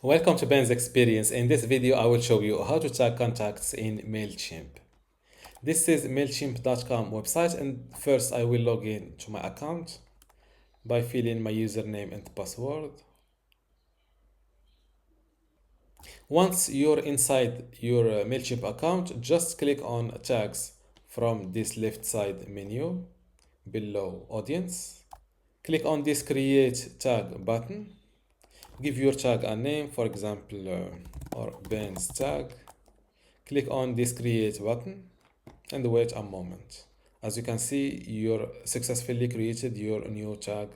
Welcome to Ben's Experience. In this video, I will show you how to tag contacts in Mailchimp. This is Mailchimp.com website, and first I will log in to my account by filling my username and password. Once you're inside your Mailchimp account, just click on tags from this left side menu below audience. Click on this create tag button. Give your tag a name, for example, or Ben's tag. Click on this create button and wait a moment. As you can see, you successfully created your new tag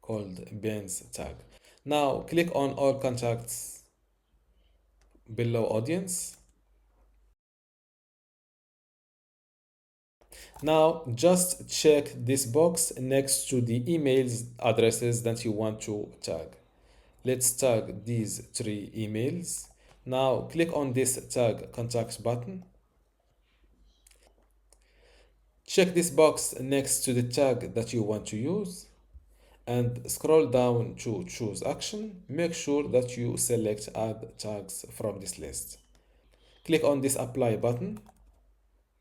called Ben's tag. Now click on all contacts below audience. Now just check this box next to the emails addresses that you want to tag. Let's tag these three emails. Now click on this tag contacts button. Check this box next to the tag that you want to use and scroll down to choose action. Make sure that you select add tags from this list. Click on this apply button.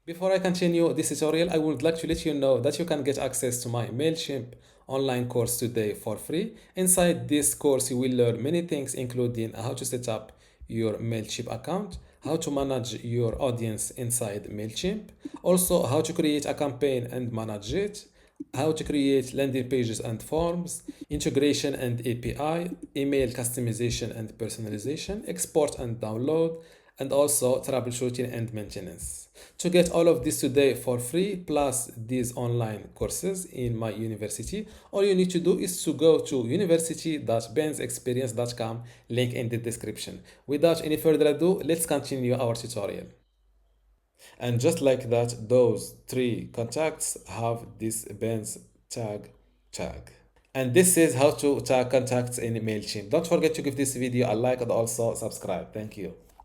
Before I continue this tutorial, I would like to let you know that you can get access to my Mailchimp online course today for free. Inside this course, you will learn many things, including how to set up your Mailchimp account, how to manage your audience inside Mailchimp, also how to create a campaign and manage it, how to create landing pages and forms, integration and API, email customization and personalization, export and download, and also troubleshooting and maintenance. To get all of this today for free, plus these online courses in my university, all you need to do is to go to university.bensexperience.com, link in the description. Without any further ado, let's continue our tutorial. And just like that, those three contacts have this Ben's tag. And this is how to tag contacts in Mailchimp. Don't forget to give this video a like and also subscribe. Thank you.